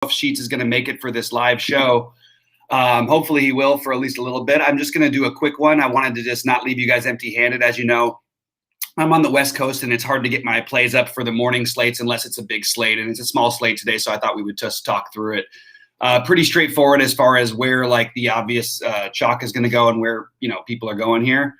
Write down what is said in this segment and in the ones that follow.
if Sheets is going to make it for this live show. Hopefully he will for at least a little bit. I'm just going to do a quick one. I wanted to just not leave you guys empty-handed. As you know, I'm on the West Coast, and it's hard to get my plays up for the morning slates unless it's a big slate, and it's a small slate today, so I thought we would just talk through it. Pretty straightforward as far as where like the obvious chalk is going to go and where people are going here.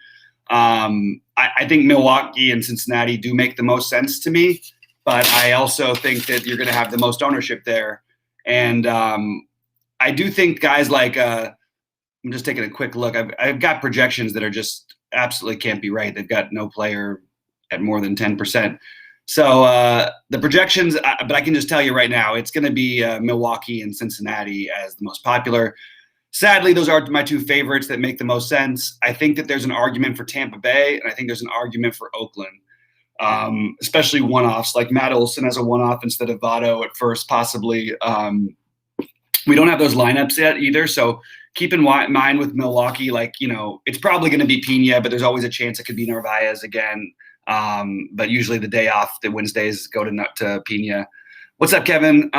I think Milwaukee and Cincinnati do make the most sense to me, but I also think that you're going to have the most ownership there. And I do think guys like I'm just taking a quick look. I've got projections that are just absolutely can't be right. They've got no player at more than 10%. So the projections, but I can just tell you right now, it's going to be Milwaukee and Cincinnati as the most popular. Sadly, those are my two favorites that make the most sense. I think that there's an argument for Tampa Bay, and I think there's an argument for Oakland, especially one-offs, like Matt Olson as a one-off instead of Votto at first, possibly. We don't have those lineups yet either, so keep in mind with Milwaukee, it's probably going to be Pena, but there's always a chance it could be Narvaez again. But usually the day off, the Wednesdays go to Pena. What's up, Kevin?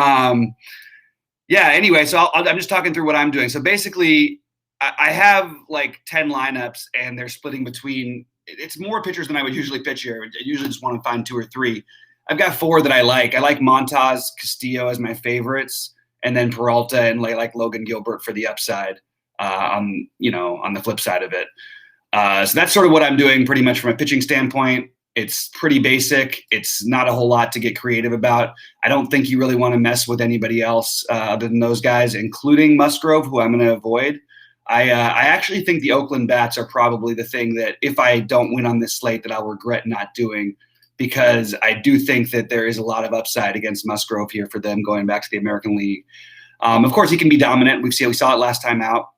Anyway, so I'm just talking through what I'm doing. So basically, I have like 10 lineups, and they're splitting between – it's more pitchers than I would usually pitch here. I usually just want to find 2 or 3. I've got 4 that I like. I like Montas, Castillo as my favorites, and then Peralta and like Logan Gilbert for the upside on the flip side of it. So that's sort of what I'm doing pretty much from a pitching standpoint. It's pretty basic. It's not a whole lot to get creative about. I don't think you really want to mess with anybody else other than those guys, including Musgrove, who I'm going to avoid. I actually think the Oakland bats are probably the thing that if I don't win on this slate that I'll regret not doing, because I do think that there is a lot of upside against Musgrove here for them going back to the American League. Of course, he can be dominant. We saw it last time out.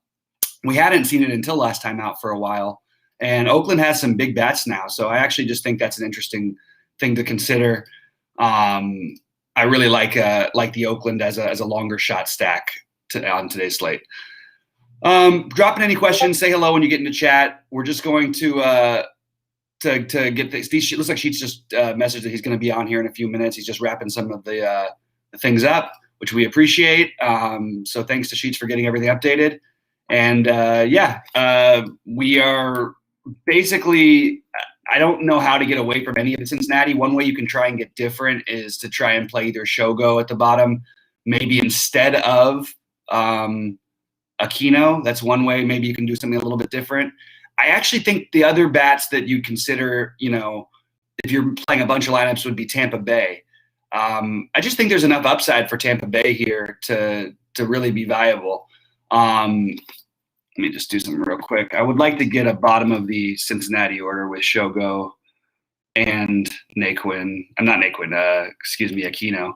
We hadn't seen it until last time out for a while. And Oakland has some big bats now, so I actually just think that's an interesting thing to consider. I really like the Oakland as a longer shot stack on today's slate. Drop in any questions, say hello when you get into chat. We're just going to get this. Looks like Sheets just messaged that he's going to be on here in a few minutes. He's just wrapping some of the things up, which we appreciate. So thanks to Sheets for getting everything updated. And we are basically, I don't know how to get away from any of the Cincinnati. One way you can try and get different is to try and play either Shogo at the bottom, maybe instead of Aquino. That's one way. Maybe you can do something a little bit different. I actually think the other bats that you'd consider, if you're playing a bunch of lineups, would be Tampa Bay. I just think there's enough upside for Tampa Bay here to really be viable. Let me just do something real quick. I would like to get a bottom of the Cincinnati order with Shogo and Naquin. I'm not Naquin, Aquino.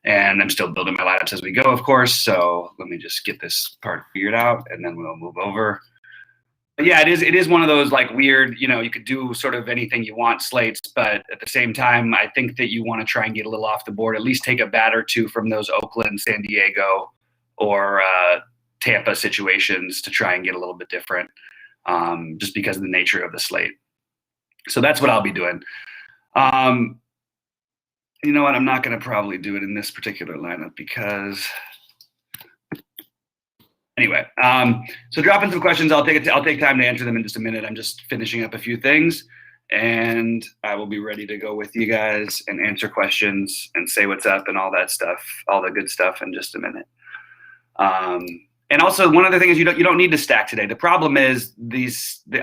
And I'm still building my lineups as we go, of course. So let me just get this part figured out, and then we'll move over. But yeah, it is one of those like weird, you could do sort of anything you want slates, but at the same time, I think that you want to try and get a little off the board, at least take a bat or two from those Oakland, San Diego, or Tampa situations to try and get a little bit different, just because of the nature of the slate. So that's what I'll be doing. You know what? I'm not going to probably do it in this particular lineup because anyway. So drop in some questions. I'll take time to answer them in just a minute. I'm just finishing up a few things, and I will be ready to go with you guys and answer questions and say what's up and all that stuff, all the good stuff in just a minute. And also, one other thing is you don't need to stack today. The problem is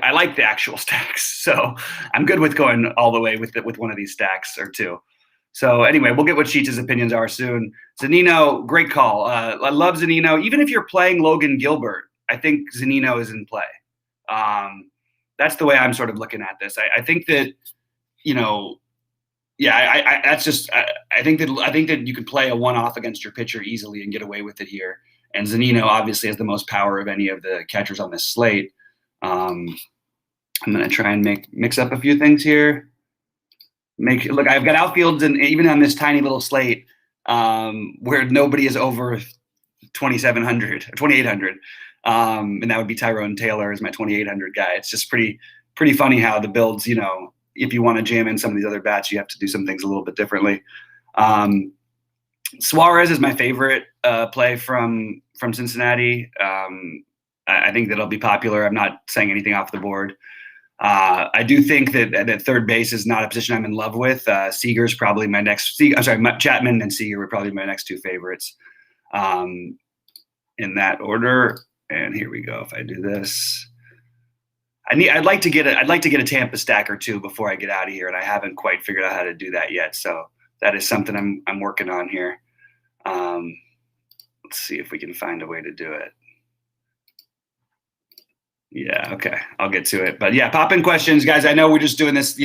I like the actual stacks, so I'm good with going all the way with one of these stacks or two. So anyway, we'll get what Sheets' opinions are soon. Zunino, great call. I love Zunino. Even if you're playing Logan Gilbert, I think Zunino is in play. That's the way I'm sort of looking at this. I think that, I think that you could play a one-off against your pitcher easily and get away with it here. And Zunino obviously has the most power of any of the catchers on this slate. I'm going to try and mix up a few things here. Look, I've got outfields, and even on this tiny little slate where nobody is over 2,700 or 2,800, and that would be Tyrone Taylor as my 2,800 guy. It's just pretty funny how the builds, if you want to jam in some of these other bats, you have to do some things a little bit differently. Suarez is my favorite play from Cincinnati. I think that'll be popular. I'm not saying anything off the board. I do think that third base is not a position I'm in love with. Seager's probably my next. I'm sorry, Chapman and Seager were probably my next two favorites in that order. And here we go. If I do this, I'd like to get a Tampa stack or two before I get out of here, and I haven't quite figured out how to do that yet. So that is something I'm working on here. Let's see if we can find a way to do it. Yeah, okay, I'll get to it. But yeah, pop in questions, guys. I know we're just doing this,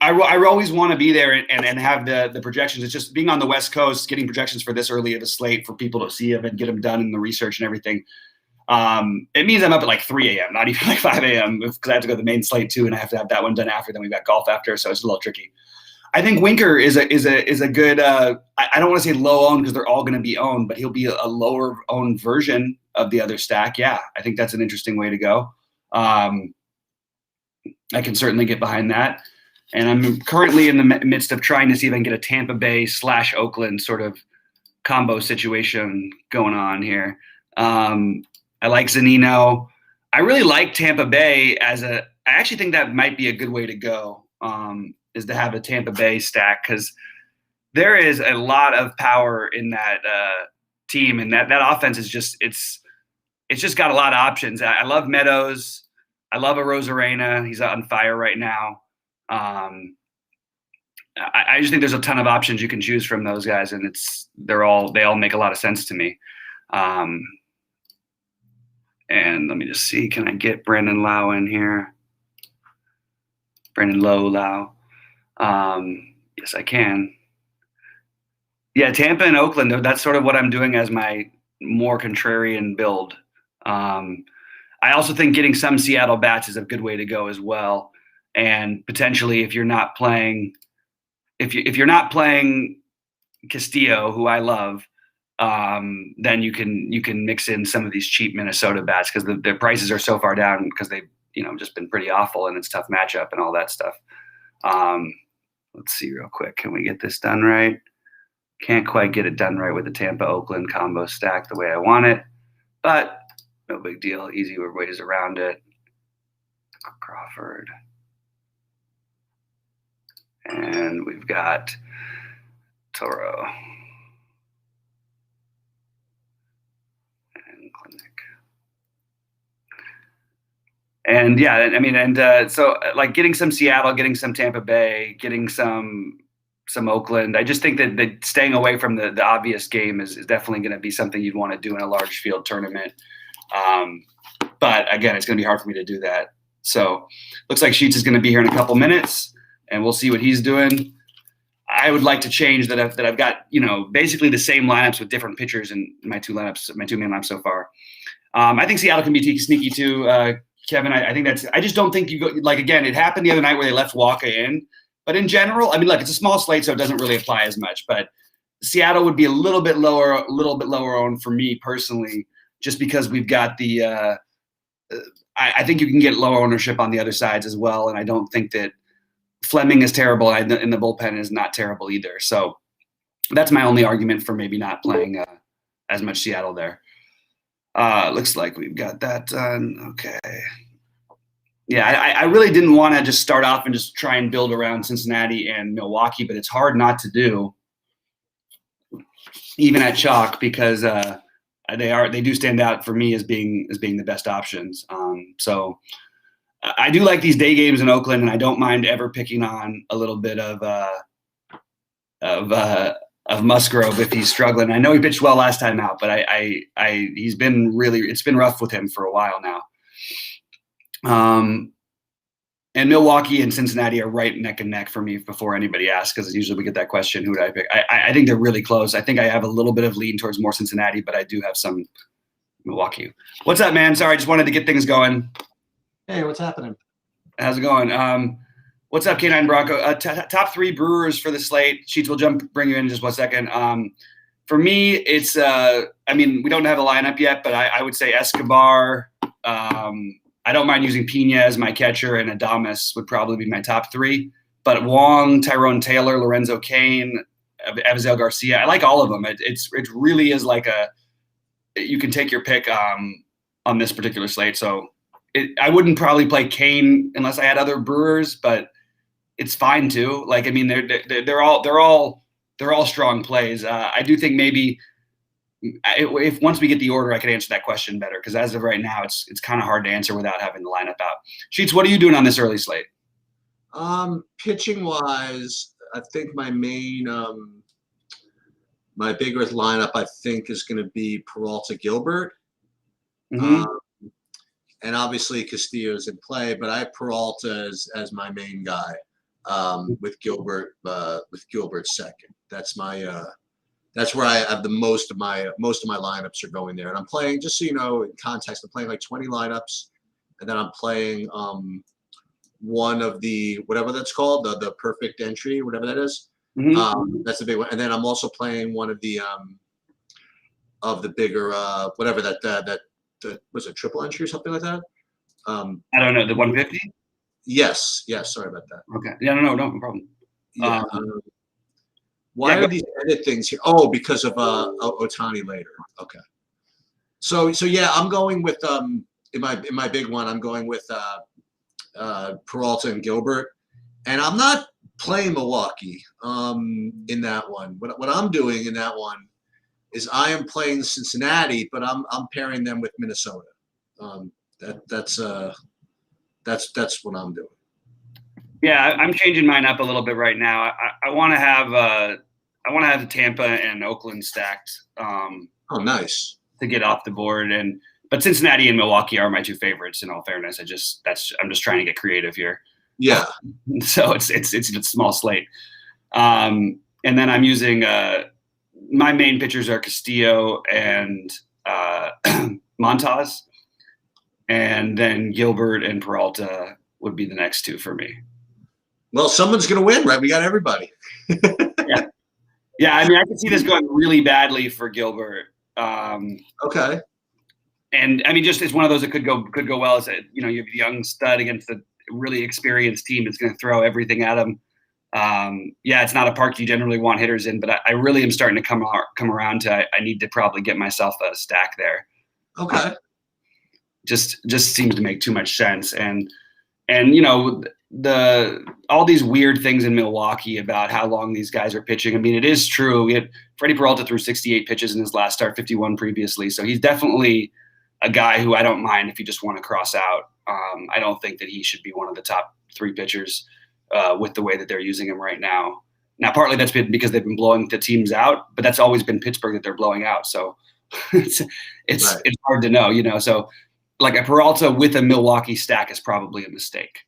I always want to be there and have the projections. It's just being on the West Coast, getting projections for this early of a slate for people to see them and get them done in the research and everything. It means I'm up at like 3 a.m., not even like 5 a.m. because I have to go to the main slate too, and I have to have that one done after. Then we've got golf after, so it's a little tricky. I think Winker is a good. I don't want to say low owned because they're all going to be owned, but he'll be a lower owned version of the other stack. Yeah, I think that's an interesting way to go. I can certainly get behind that. And I'm currently in the midst of trying to see if I can get a Tampa Bay / Oakland sort of combo situation going on here. I like Zunino. I really like Tampa Bay I actually think that might be a good way to go, is to have a Tampa Bay stack, because there is a lot of power in that team, and that offense is just it's just got a lot of options. I love Meadows. I love Arozarena. He's on fire right now. I just think there's a ton of options you can choose from those guys, and they all make a lot of sense to me. And let me just see, can I get Brandon Lowe in here? Brandon Lowe. Yes, I can. Yeah, Tampa and Oakland, that's sort of what I'm doing as my more contrarian build. I also think getting some Seattle bats is a good way to go as well. And potentially, if you're not playing Castillo, who I love, then you can mix in some of these cheap Minnesota bats, because their prices are so far down because they've just been pretty awful, and it's tough matchup and all that stuff. Let's see real quick. Can we get this done right? Can't quite get it done right with the Tampa Oakland combo stack the way I want it, but no big deal. Easy ways around it. Crawford. And we've got Toro and Clinic. And yeah, I mean, so like getting some Seattle, getting some Tampa Bay, getting some Oakland. I just think that staying away from the obvious game is definitely going to be something you'd want to do in a large field tournament. But again, it's going to be hard for me to do that. So looks like Sheets is going to be here in a couple minutes, and we'll see what he's doing. I would like to change that I've got, basically the same lineups with different pitchers in my two main lineups so far. I think Seattle can be sneaky too, Kevin. I think I just don't think you go, like, again, it happened the other night where they left Walker in, but in general, I mean, look, it's a small slate, so it doesn't really apply as much, but Seattle would be a little bit lower owned for me personally, just because we've got I think you can get lower ownership on the other sides as well. And I don't think that Fleming is terrible, and the bullpen is not terrible either. So that's my only argument for maybe not playing as much Seattle there. Looks like we've got that done. Okay. Yeah, I really didn't want to just start off and just try and build around Cincinnati and Milwaukee, but it's hard not to do, even at chalk, because they do stand out for me as being the best options. So I do like these day games in Oakland, and I don't mind ever picking on a little bit of Musgrove if he's struggling. I know he pitched well last time out, but it's been rough with him for a while now. And Milwaukee and Cincinnati are right neck and neck for me before anybody asks, because usually we get that question, who do I pick? I think they're really close. I think I have a little bit of lean towards more Cincinnati, but I do have some Milwaukee. What's up, man? Sorry, I just wanted to get things going. Hey, what's happening? How's it going? What's up, K9 Bronco? Top three Brewers for the slate. Sheets, will bring you in just 1 second. For me, it's we don't have a lineup yet, but I would say Escobar. I don't mind using Pena as my catcher, and Adames would probably be my top three. But Wong, Tyrone Taylor, Lorenzo Cain, Avisail Garcia. I like all of them. It really is like you can take your pick on this particular slate. So I wouldn't probably play Kane unless I had other Brewers, but it's fine too. Like, I mean, they're all strong plays. I do think maybe if once we get the order, I could answer that question better, because as of right now, it's kind of hard to answer without having the lineup out. Sheets, what are you doing on this early slate? Pitching wise, I think my main my bigger lineup I think is going to be Peralta Gilbert. Mm-hmm. And obviously Castillo's in play, but I have Peralta as my main guy, with Gilbert second. That's my that's where I have the most of my lineups are going there. And I'm playing, just so you know, in context, I'm playing like 20 lineups, and then I'm playing one of the whatever that's called, the perfect entry, whatever that is. Mm-hmm. That's the big one. And then I'm also playing one of the bigger whatever that was a triple entry or something like that. I don't know, the 150. Yes. Sorry about that. Okay. Yeah, no problem. Yeah. Why are these edit things here? Oh, because of Ohtani later. Okay. So yeah, I'm going with in my big one, I'm going with Peralta and Gilbert, and I'm not playing Milwaukee in that one. What I'm doing in that one is I am playing Cincinnati, but I'm pairing them with Minnesota. That's what I'm doing. Yeah, I'm changing mine up a little bit right now. I want to have Tampa and Oakland stacked. Oh, nice. To get off the board, but Cincinnati and Milwaukee are my two favorites. In all fairness, I'm just trying to get creative here. Yeah. So it's a small slate, and then I'm using my main pitchers are Castillo and Montas, and then Gilbert and Peralta would be the next two for me. Well, someone's going to win, right? We got everybody. Yeah. I mean, I could see this going really badly for Gilbert. Okay. And I mean, just it's one of those that could go well. As you have a young stud against a really experienced team that's going to throw everything at him. Yeah, it's not a park you generally want hitters in, but I really am starting to come around to I need to probably get myself a stack there. Okay. Just seems to make too much sense, and all these weird things in Milwaukee about how long these guys are pitching. I mean, it is true. Freddie Peralta threw 68 pitches in his last start, 51 previously. So he's definitely a guy who I don't mind if you just want to cross out. I don't think that he should be one of the top three pitchers with the way that they're using him right now. Now, partly that's been because they've been blowing the teams out, but that's always been Pittsburgh that they're blowing out. So it's hard to know, So like a Peralta with a Milwaukee stack is probably a mistake.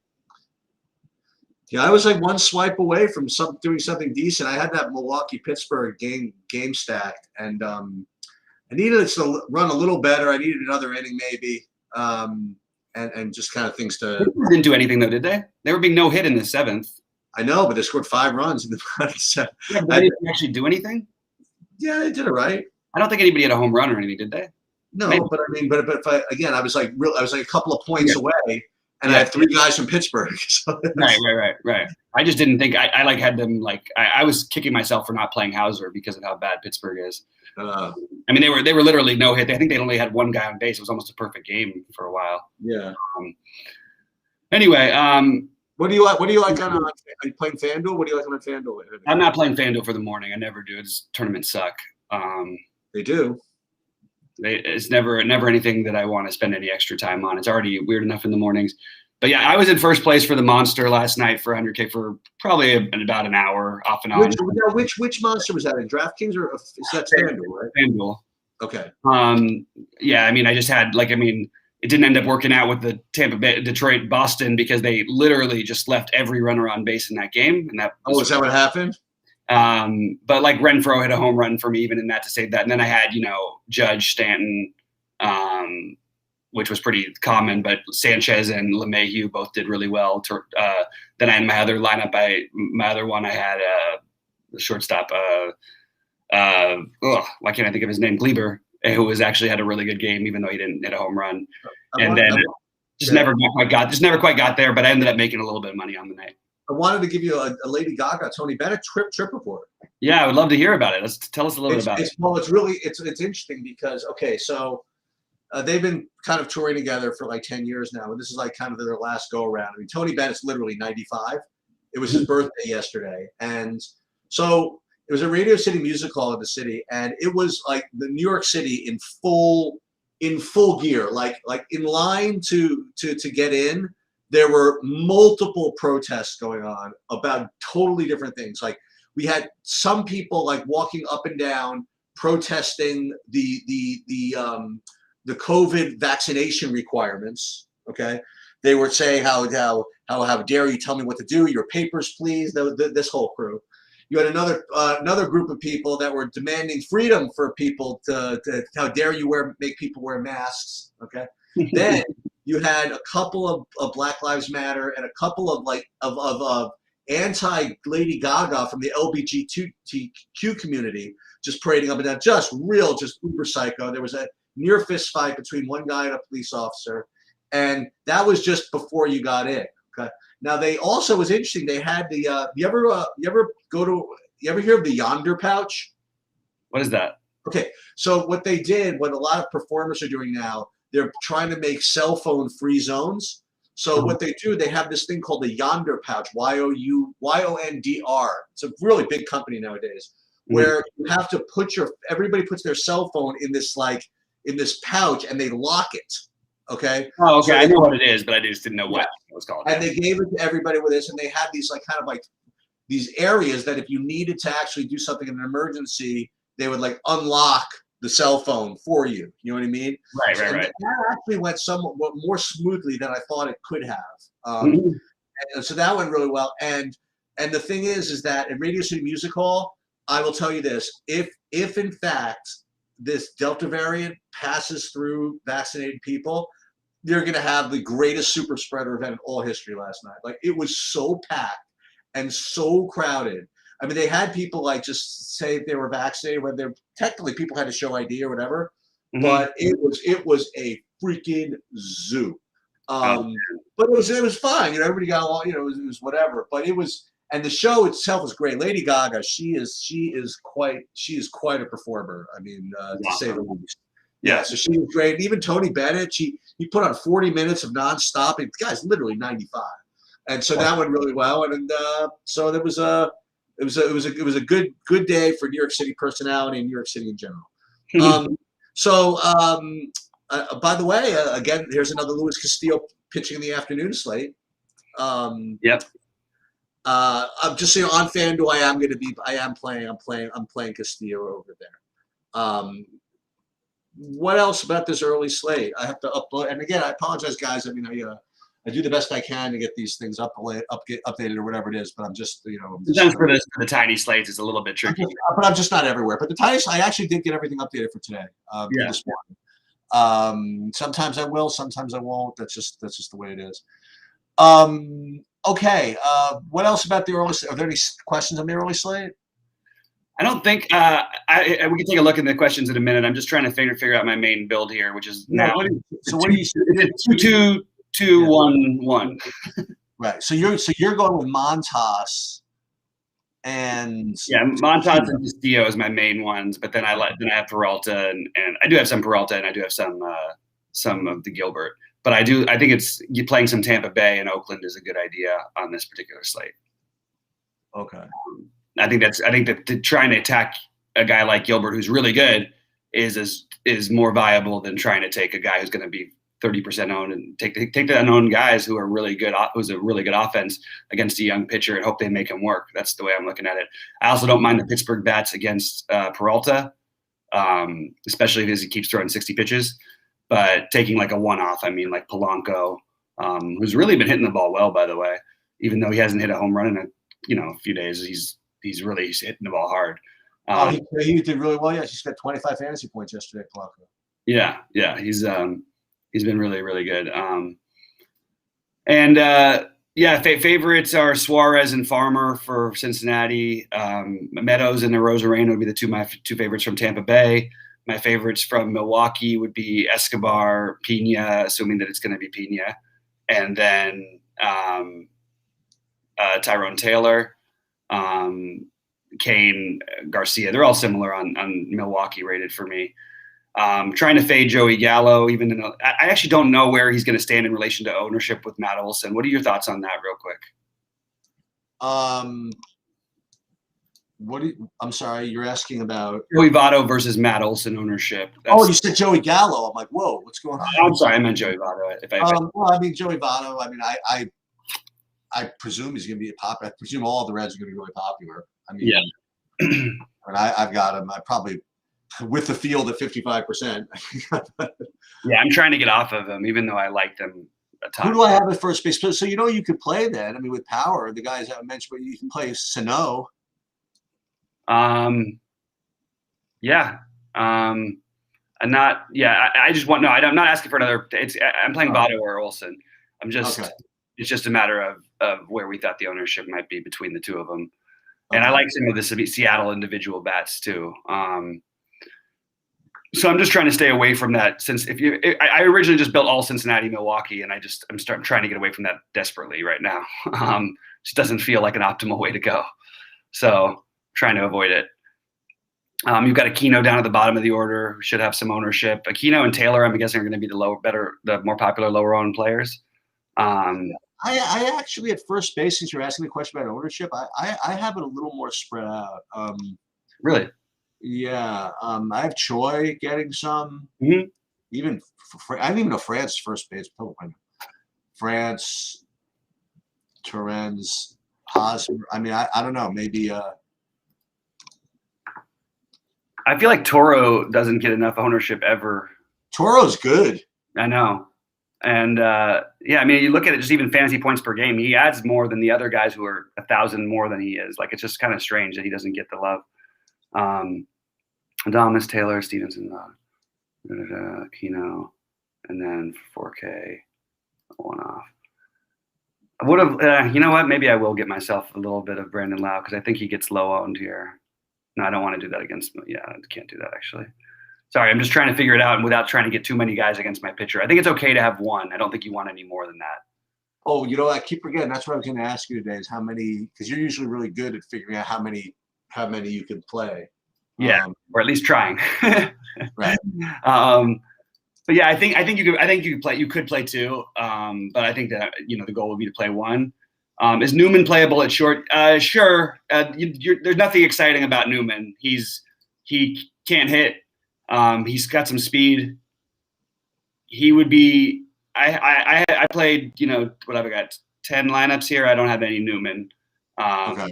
Yeah, I was like one swipe away from doing something decent. I had that Milwaukee-Pittsburgh game stacked, and I needed it to run a little better. I needed another inning maybe, and just kind of things to. They didn't do anything though, did they? They were being no hit in the seventh. I know, but they scored 5 runs in the seventh. Yeah, they didn't actually do anything. Yeah, they did it right. I don't think anybody had a home run or anything, did they? No, Maybe. But I mean, but if I was like a couple of points away. And I had 3 guys from Pittsburgh. So Right. I just didn't think I had them I was kicking myself for not playing Hauser because of how bad Pittsburgh is. I mean, they were literally no hit. I think they only had 1 guy on base. It was almost a perfect game for a while. Yeah. Anyway, what do you like? What do you like on? Are you playing FanDuel? What do you like on FanDuel? I'm not playing FanDuel for the morning. I never do. Tournaments suck. They do. It's never anything that I want to spend any extra time on. It's already weird enough in the mornings. But yeah, I was in first place for the Monster last night for 100K for probably about an hour off and on. Which Monster was that in? DraftKings or is that FanDuel, right? FanDuel. Okay. Yeah, I mean, I just had it didn't end up working out with the Tampa Bay, Detroit, Boston because they literally just left every runner on base in that game. And is that what happened? But like Renfroe hit a home run for me even in that to save that. And then I had, Judge, Stanton, which was pretty common, but Sanchez and LeMahieu both did really well. Then I had my other lineup. My other one, I had the shortstop. Why can't I think of his name? Gleber, who was actually had a really good game, even though he didn't hit a home run. Never quite got there, but I ended up making a little bit of money on the night. I wanted to give you a Lady Gaga, Tony Bennett trip report. Yeah, I would love to hear about it. Let's tell us a little bit about it. Well, it's really it's interesting because okay, so they've been kind of touring together for like 10 years now, and this is like kind of their last go around. I mean, Tony Bennett's literally 95. It was his birthday yesterday, and so it was a Radio City Music Hall in the city, and it was like the New York City in full gear, like in line to get in. There were multiple protests going on about totally different things. Like we had some people like walking up and down protesting the COVID vaccination requirements. Okay, they were saying how dare you tell me what to do? Your papers, please. This whole crew. You had another group of people that were demanding freedom for people to how dare you make people wear masks. Okay, then you had a couple of Black Lives Matter and a couple of anti Lady Gaga from the LGBTQ community just parading up and down, just uber psycho. There was a near fist fight between one guy and a police officer, and that was just before you got in. Okay. Now they also was interesting. They had the you ever hear of the Yonder Pouch? What is that? Okay, so what they did, what a lot of performers are doing now, they're trying to make cell phone free zones. So what they do, they have this thing called the Yonder Pouch, YONDR. It's a really big company nowadays, where you have to everybody puts their cell phone in this pouch and they lock it. Okay. Oh, okay. So I know what it is, but I just didn't know what it was called. And they gave it to everybody with this, and they had these these areas that if you needed to actually do something in an emergency, they would like unlock the cell phone for you. You know what I mean? Right. That actually went somewhat more smoothly than I thought it could have. And so that went really well. And the thing is that at Radio City Music Hall, I will tell you this: if in fact this Delta variant passes through vaccinated people, you're going to have the greatest super spreader event in all history last night. Like it was so packed and so crowded. I mean, they had people like just say if they were vaccinated when they're technically people had to show ID or whatever, but it was a freaking zoo. But it was fine. You know, everybody got along. You know, it was whatever. But it was, and the show itself was great. Lady Gaga, she is quite a performer. I mean, to say the least. Yeah, so she was great. And even Tony Bennett, he put on 40 minutes of nonstop. The guy's literally 95, and so that went really well. And so there was a good day for New York City personality and New York City in general. By the way, again, here's another Luis Castillo pitching in the afternoon slate. Yep. I'm just saying on FanDuel, I'm playing Castillo over there. What else about this early slate? I have to upload, and again, I apologize, guys. I mean, I do the best I can to get these things updated or whatever it is, but I'm just, sometimes for the tiny slates, it's a little bit tricky. But I'm just not everywhere. But the tiny, I actually did get everything updated for today. This morning. Sometimes I will, sometimes I won't. That's just the way it is. Okay. What else about the early slate? Are there any questions on the early slate? I don't think we can take a look at the questions in a minute. I'm just trying to figure out my main build here, which is now. What do you? 2-2-2-1-1. Right. So you're going with Montas and Montas and Castillo is my main ones, but then I have Peralta and I do have some Peralta and I do have some of the Gilbert. But I think it's you playing some Tampa Bay and Oakland is a good idea on this particular slate. Okay. I think that trying to attack a guy like Gilbert who's really good is more viable than trying to take a guy who's going to be 30% owned and take the unknown guys who are really good, who's a really good offense against a young pitcher and hope they make him work. That's the way I'm looking at it. I also don't mind the Pittsburgh bats against Peralta, especially because he keeps throwing 60 pitches. But taking like a one-off, I mean like Polanco, who's really been hitting the ball well, by the way, even though he hasn't hit a home run in a few days, he's really hitting the ball hard. He did really well. Yeah, he got 25 fantasy points yesterday, Polanco. Yeah, he's been really, really good. Favorites are Suarez and Farmer for Cincinnati. Meadows and Arozarena would be my two favorites from Tampa Bay. My favorites from Milwaukee would be Escobar, Pena, assuming that it's going to be Pena, and then Tyrone Taylor. Kane, Garcia. They're all similar on Milwaukee rated for me. Trying to fade Joey Gallo, even though I actually don't know where he's going to stand in relation to ownership with Matt Olson. What are your thoughts on that, real quick? I'm sorry, you're asking about Joey Votto versus Matt Olson ownership. you said Joey Gallo. I'm like, whoa, what's going on? I'm sorry, I meant Joey Votto. Well, I mean, Joey Votto. I mean, I presume he's going to be popular. I presume all the Reds are going to be really popular. I mean, Yeah. And I've got him. I probably with the field at 55%. Yeah, I'm trying to get off of him, even though I liked him a ton. Who do I have at first base? So you could play then. I mean, with power, the guys I mentioned, but you can play Sano. Yeah. I'm not. Yeah, I just want no. I'm not asking for another. I'm playing Votto or Olson. I'm just. Okay. It's just a matter of where we thought the ownership might be between the two of them. And I like some of the Seattle individual bats too. So I'm just trying to stay away from that. Since I originally just built all Cincinnati, Milwaukee, and I'm trying to get away from that desperately right now. Just doesn't feel like an optimal way to go. So trying to avoid it. You've got Aquino down at the bottom of the order, who should have some ownership. Aquino and Taylor, I'm guessing, are going to be the more popular, lower owned players. I actually at first base, since you're asking the question about ownership, I have it a little more spread out. Really? Yeah. I have Choi getting some. Mm-hmm. Even I don't even know France first base. France, Torrens, Hosmer. I mean, I don't know. Maybe. I feel like Toro doesn't get enough ownership ever. Toro's good. I know. And yeah, I mean, you look at it, just even fantasy points per game, he adds more than the other guys who are 1,000 more than he is. Like, it's just kind of strange that he doesn't get the love. Adames, Taylor, Stevenson, Aquino, and then 4K, one off. I would have, you know what? Maybe I will get myself a little bit of Brandon Lau because I think he gets low owned here. No, I don't want to do that against. Yeah, I can't do that actually. Sorry, I'm just trying to figure it out and without trying to get too many guys against my pitcher. I think it's okay to have one. I don't think you want any more than that. Oh, you know, I keep forgetting. That's what I was going to ask you today is how many, because you're usually really good at figuring out how many you can play. Yeah, or at least trying. Right. But yeah, I think you could play two. But I think that the goal would be to play one. Is Newman playable at short? Sure. There's nothing exciting about Newman. He can't hit. He's got some speed. He would be. I played. What have I got? 10 lineups here. I don't have any Newman. Okay.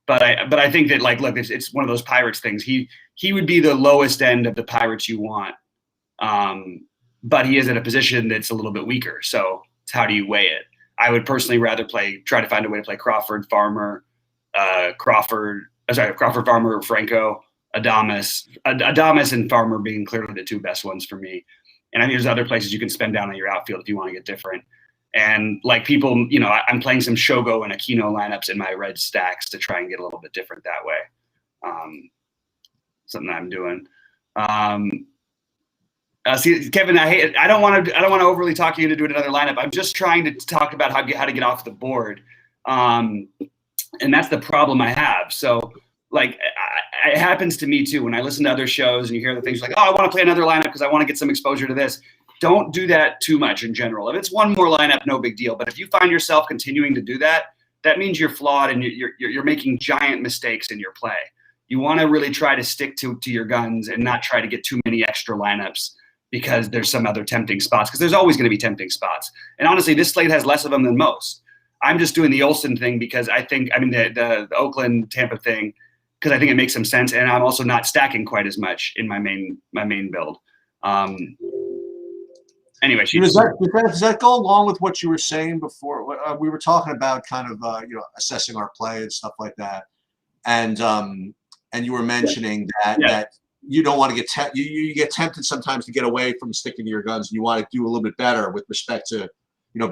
But I think that look, it's one of those Pirates things. He would be the lowest end of the Pirates you want. But he is in a position that's a little bit weaker. So it's how do you weigh it? I would personally rather try to find a way to play Crawford, Farmer, Farmer, Franco, Adames and Farmer being clearly the two best ones for me. And I think there's other places you can spend down on your outfield if you want to get different. And people, I'm playing some Shogo and Aquino lineups in my red stacks to try and get a little bit different that way. Something I'm doing. See, Kevin, I don't want to overly talk you into doing another lineup. I'm just trying to talk about how to get off the board. And that's the problem I have. So it happens to me too. When I listen to other shows and you hear the things like, oh, I want to play another lineup because I want to get some exposure to this. Don't do that too much in general. If it's one more lineup, no big deal. But if you find yourself continuing to do that, that means you're flawed and you're making giant mistakes in your play. You want to really try to stick to your guns and not try to get too many extra lineups because there's some other tempting spots, because there's always going to be tempting spots. And honestly, this slate has less of them than most. I'm just doing the Olson thing because the Oakland Tampa thing, because I think it makes some sense. And I'm also not stacking quite as much in my main build. Anyway, does that go along with what you were saying before? We were talking about kind of assessing our play and stuff like that, and you were mentioning that you don't want to get you get tempted sometimes to get away from sticking to your guns, and you want to do a little bit better with respect to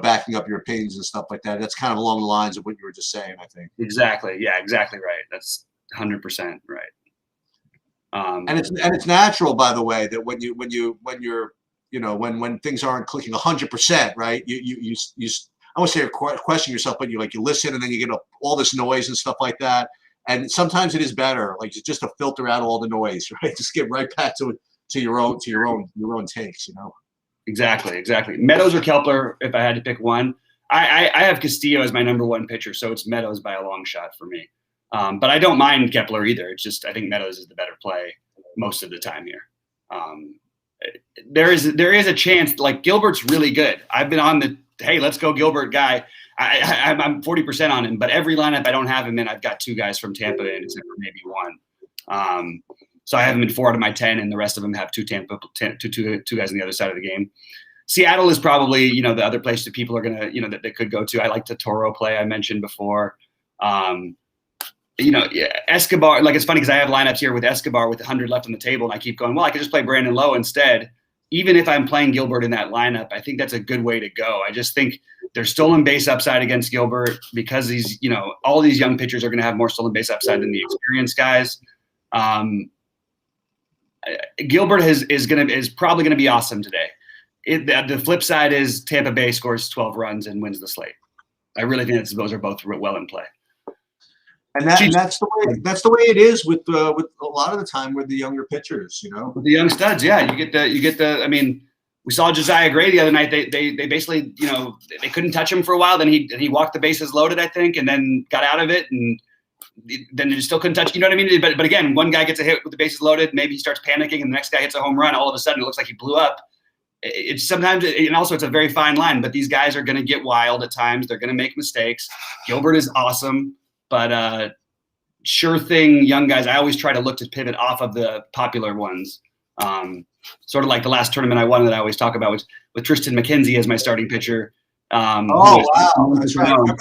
backing up your opinions and stuff like that. That's kind of along the lines of what you were just saying, I think. Exactly. Yeah. Exactly right. That's 100% right. And it's natural, by the way, that when you're when things aren't clicking 100%, right? You I won't say you're questioning yourself, but you listen and then you get all this noise and stuff like that. And sometimes it is better, like just to filter out all the noise, right? Just get right back to your own takes, you know. Exactly. Meadows or Kepler, if I had to pick one. I have Castillo as my number one pitcher, so it's Meadows by a long shot for me. But I don't mind Kepler either. It's just I think Meadows is the better play most of the time here. There is a chance, like Gilbert's really good. I've been on the hey, let's go Gilbert guy. I'm 40% on him, but every lineup I don't have him in, I've got two guys from Tampa in, except for maybe one. So I have him in 4 out of my 10, and the rest of them have two guys on the other side of the game. Seattle is probably, the other place that people are going to, that they could go to. I like the Toro play I mentioned before. Escobar, like it's funny because I have lineups here with Escobar with 100 left on the table, and I keep going, well, I could just play Brandon Lowe instead. Even if I'm playing Gilbert in that lineup, I think that's a good way to go. I just think there's stolen base upside against Gilbert because he's, all these young pitchers are going to have more stolen base upside than the experienced guys. Gilbert is probably going to be awesome today. The flip side is Tampa Bay scores 12 runs and wins the slate. I really think those are both well in play. And that's the way it is with a lot of the time with the younger pitchers, With the young studs, yeah. You get the. I mean, we saw Josiah Gray the other night. They basically, they couldn't touch him for a while. Then he walked the bases loaded, I think, and then got out of it, and then they still couldn't touch. You know what I mean? But again, one guy gets a hit with the bases loaded, maybe he starts panicking, and the next guy hits a home run. All of a sudden, it looks like he blew up. It's sometimes, and also it's a very fine line. But these guys are going to get wild at times. They're going to make mistakes. Gilbert is awesome. But sure thing, young guys, I always try to look to pivot off of the popular ones. Sort of like the last tournament I won that I always talk about was with Tristan McKenzie as my starting pitcher. Wow. That's right. I remember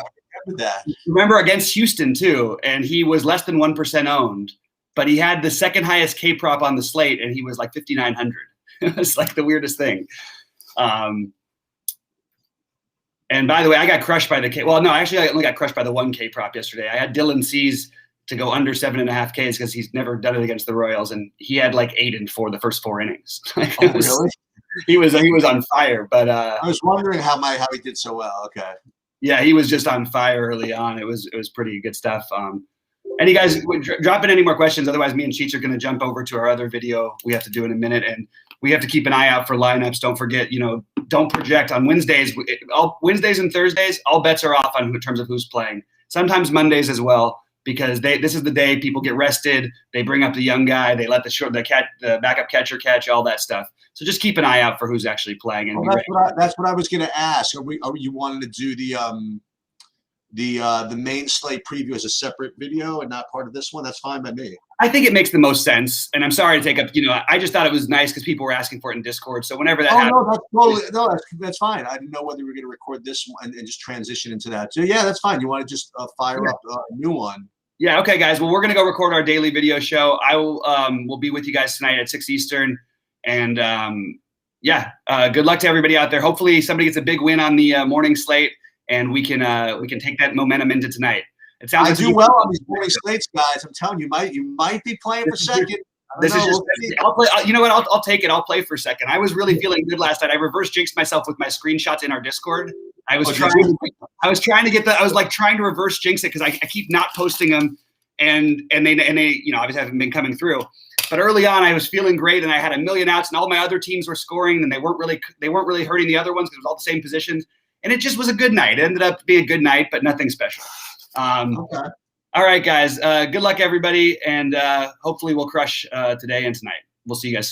that. Remember against Houston, too. And he was less than 1% owned. But he had the second highest K-prop on the slate, and he was like 5,900. It was like the weirdest thing. And by the way, I got crushed by the K. Well, no, actually, I only got crushed by the 1K prop yesterday. I had Dylan Cease to go under 7.5 Ks because he's never done it against the Royals, and he had like 8 in the first 4 innings. Really? He was on fire. But I was wondering how he did so well. Okay. Yeah, he was just on fire early on. It was pretty good stuff. Any guys drop in any more questions? Otherwise, me and Cheats are going to jump over to our other video we have to do in a minute, and we have to keep an eye out for lineups. Don't forget, don't project on Wednesdays. Wednesdays and Thursdays, all bets are off in terms of who's playing. Sometimes Mondays as well, because this is the day people get rested. They bring up the young guy. They let the backup catcher catch all that stuff. So just keep an eye out for who's actually playing. And that's what I was going to ask. Are you wanting to do the main slate preview as a separate video and not part of this one? That's fine by me. I think it makes the most sense, and I'm sorry to take up. I just thought it was nice because people were asking for it in Discord. So whenever that happens, that's fine. I didn't know whether we were going to record this one and just transition into that. So yeah, that's fine. You want to just fire up a new one? Yeah. Okay, guys. Well, we're going to go record our daily video show. I will be with you guys tonight at 6 Eastern, and good luck to everybody out there. Hopefully, somebody gets a big win on the morning slate, and we can take that momentum into tonight. It sounds. I do well on these morning slates, guys. I'm telling you, you might be playing for second. I'll play. You know what? I'll take it. I'll play for second. I was really feeling good last night. I reverse jinxed myself with my scronshots in our Discord. I was trying to reverse jinx it because I keep not posting them, and they obviously haven't been coming through. But early on, I was feeling great, and I had a million outs, and all my other teams were scoring, and they weren't really hurting the other ones because it was all the same positions. And it just was a good night. It ended up being a good night, but nothing special. Okay. All right, guys. Good luck, everybody, and hopefully we'll crush today and tonight. We'll see you guys soon.